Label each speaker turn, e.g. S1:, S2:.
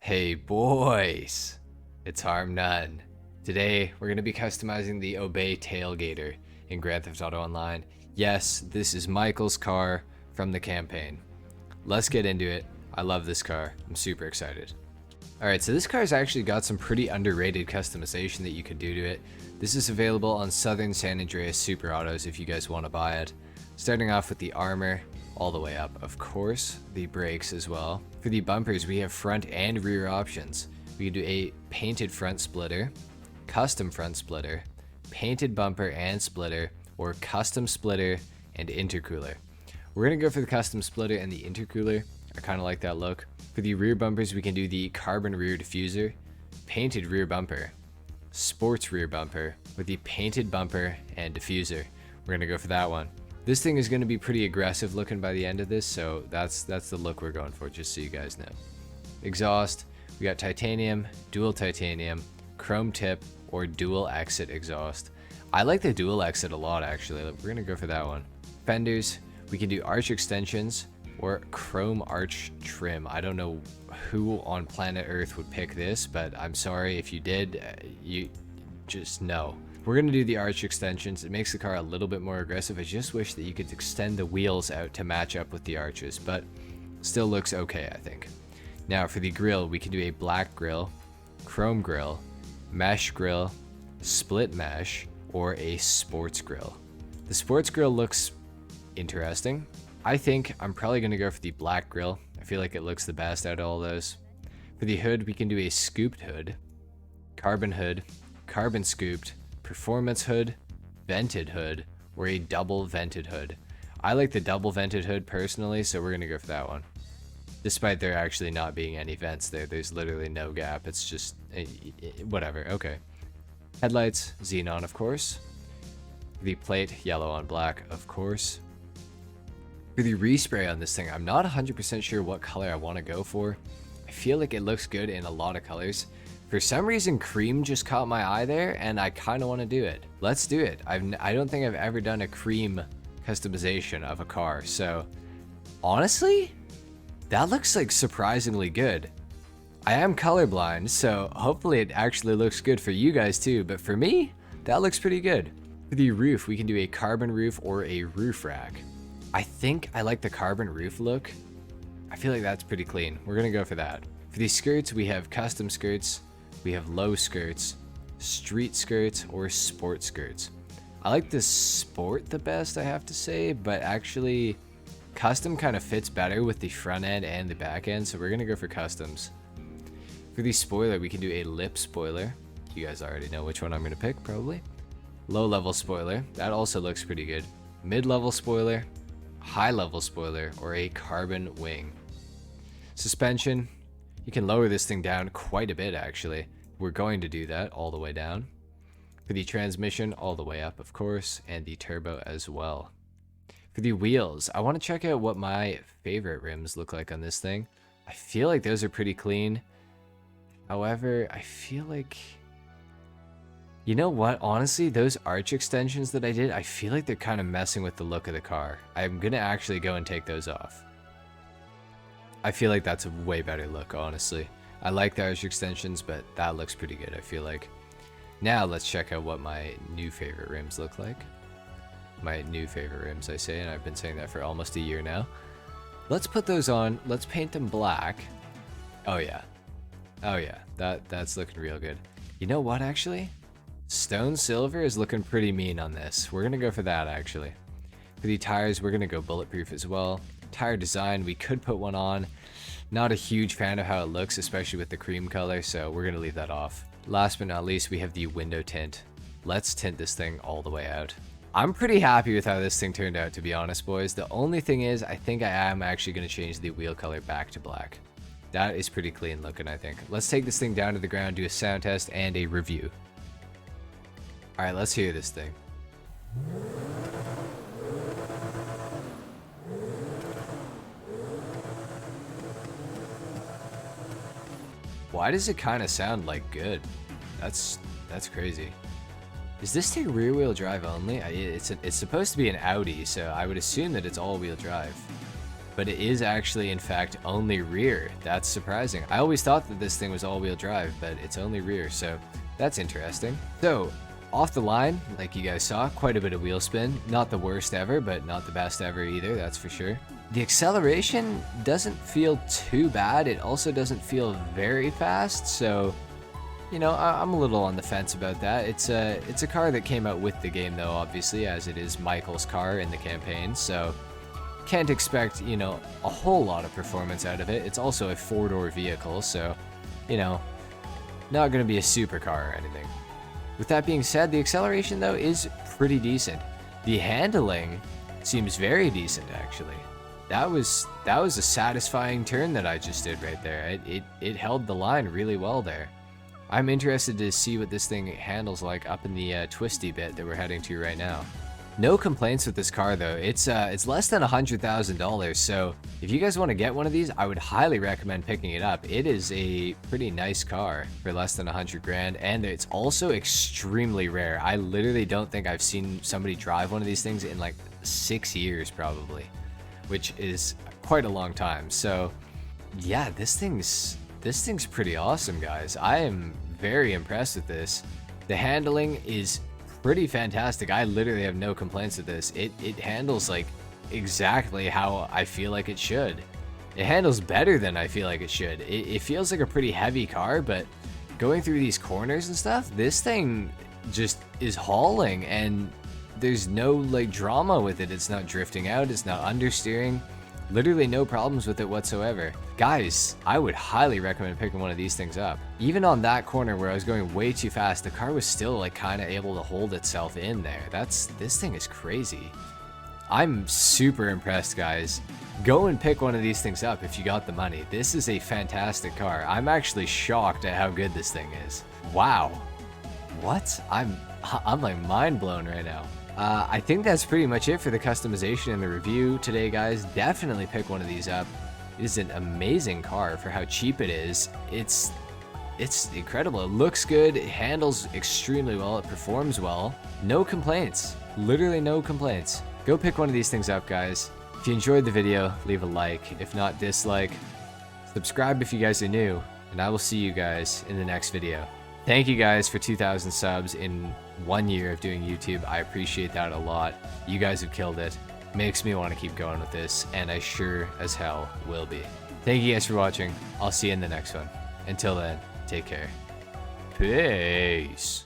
S1: Hey boys, it's HarmNone. Today we're going to be customizing the Obey Tailgater in Grand Theft Auto Online. Yes, this is Michael's car from the campaign. Let's get into it. I love this car. I'm super excited. Alright, so this car's actually got some pretty underrated customization that you could do to it. This is available on Southern San Andreas Super Autos if you guys want to buy it. Starting off with the armor, all the way up, of course, the brakes as well. For the bumpers, we have front and rear options. We can do a painted front splitter, custom front splitter, painted bumper and splitter, or custom splitter and intercooler. We're going to go for the custom splitter and the intercooler. I kind of like that look. For the rear bumpers, we can do the carbon rear diffuser, painted rear bumper, sports rear bumper, with the painted bumper and diffuser. We're going to go for that one. This thing is going to be pretty aggressive looking by the end of this, so that's the look we're going for, just so you guys know. Exhaust, we got titanium, dual titanium, chrome tip, or dual exit exhaust. I like the dual exit a lot, actually. We're going to go for that one. Fenders, we can do arch extensions or chrome arch trim. I don't know who on planet Earth would pick this, but I'm sorry if you did. You just know. We're going to do the arch extensions. It makes the car a little bit more aggressive. I just wish that you could extend the wheels out to match up with the arches, but still looks okay, I think. Now for the grille, we can do a black grille, chrome grille, mesh grille, split mesh, or a sports grille. The sports grille looks interesting. I think I'm probably going to go for the black grille. I feel like it looks the best out of all those. For the hood, we can do a scooped hood, carbon scooped, performance hood, vented hood, or a double vented hood. I like the double vented hood personally, so we're gonna go for that one. Despite there actually not being any vents there, there's literally no gap. It's just whatever. Okay. Headlights, xenon, of course. The plate, yellow on black, of course. For the respray on this thing, I'm not 100% sure what color I want to go for. I feel like it looks good in a lot of colors. For some reason, cream just caught my eye there, and I kind of want to do it. Let's do it. I don't think I've ever done a cream customization of a car, so honestly, that looks like surprisingly good. I am colorblind, so hopefully it actually looks good for you guys too, but for me, that looks pretty good. For the roof, we can do a carbon roof or a roof rack. I think I like the carbon roof look. I feel like that's pretty clean. We're gonna go for that. For the skirts, we have custom skirts, we have low skirts, street skirts, or sport skirts. I like the sport the best, I have to say, but actually custom kind of fits better with the front end and the back end, so we're gonna go for customs. For the spoiler, we can do a lip spoiler. You guys already know which one I'm gonna pick, probably. Low level spoiler, that also looks pretty good. Mid-level spoiler, high level spoiler, or a carbon wing. Suspension, you can lower this thing down quite a bit actually. We're going to do that all the way down. For the transmission, all the way up, of course, and the turbo as well. For the wheels, I want to check out what my favorite rims look like on this thing. I feel like those are pretty clean. However, I feel like, you know what, honestly, those arch extensions that I did, I feel like they're kind of messing with the look of the car. I'm gonna actually go and take those off. I feel like that's a way better look, honestly. I like the arch extensions, but that looks pretty good, I feel like. Now let's check out what my new favorite rims look like. My new favorite rims, I say, and I've been saying that for almost a year now. Let's put those on. Let's paint them black. Oh yeah. Oh yeah, that's looking real good. You know what, actually? Stone silver is looking pretty mean on this. We're gonna go for that, actually. For the tires, we're gonna go bulletproof as well. Tire design, we could put one on. Not a huge fan of how it looks, especially with the cream color, so we're gonna leave that off. Last but not least, we have the window tint. Let's tint this thing all the way out. I'm pretty happy with how this thing turned out, to be honest, boys. The only thing is, I think I am actually gonna change the wheel color back to black. That is pretty clean looking, I think. Let's take this thing down to the ground, do a sound test and a review. All right, let's hear this thing. Why does it kind of sound like good? That's crazy. Is this thing rear wheel drive only? It's supposed to be an Audi, so I would assume that it's all wheel drive. but it is actually in fact only rear. That's surprising. I always thought that this thing was all-wheel drive, but it's only rear, so that's interesting. So off the line, like you guys saw, quite a bit of wheel spin. Not the worst ever, but not the best ever either, that's for sure. The acceleration doesn't feel too bad. It also doesn't feel very fast, so you know, I'm a little on the fence about that. It's a car that came out with the game though, obviously, as it is Michael's car in the campaign, so can't expect, you know, a whole lot of performance out of it. It's also a 4-door vehicle, so, you know, not going to be a supercar or anything. With that being said, the acceleration though is pretty decent. The handling seems very decent, actually. That was a satisfying turn that I just did right there. It held the line really well there. I'm interested to see what this thing handles like up in the twisty bit that we're heading to right now. No complaints with this car though. It's less than $100,000, so if you guys want to get one of these, I would highly recommend picking it up. It is a pretty nice car for less than 100 grand, and it's also extremely rare. I literally don't think I've seen somebody drive one of these things in like 6 years probably, which is quite a long time. So yeah, this thing's pretty awesome, guys. I am very impressed with this. The handling is pretty fantastic. I literally have no complaints with this. It handles like exactly how I feel like it should. It handles better than I feel like it should. It feels like a pretty heavy car, but going through these corners and stuff, this thing just is hauling, and there's no like drama with it. It's not drifting out, it's not understeering. Literally no problems with it whatsoever. Guys, I would highly recommend picking one of these things up. Even on that corner where I was going way too fast, the car was still like kind of able to hold itself in there. This thing is crazy. I'm super impressed, guys. Go and pick one of these things up if you got the money. This is a fantastic car. I'm actually shocked at how good this thing is. Wow. What? I'm like mind blown right now. I think that's pretty much it for the customization and the review today, guys. Definitely pick one of these up. It is an amazing car for how cheap it is. It's incredible. It looks good. It handles extremely well. It performs well. No complaints. Literally no complaints. Go pick one of these things up, guys. If you enjoyed the video, leave a like. If not, dislike. Subscribe if you guys are new, and I will see you guys in the next video. Thank you guys for 2,000 subs in 1 year of doing YouTube. I appreciate that a lot. You guys have killed it. Makes me want to keep going with this, and I sure as hell will be. Thank you guys for watching. I'll see you in the next one. Until then, take care. Peace.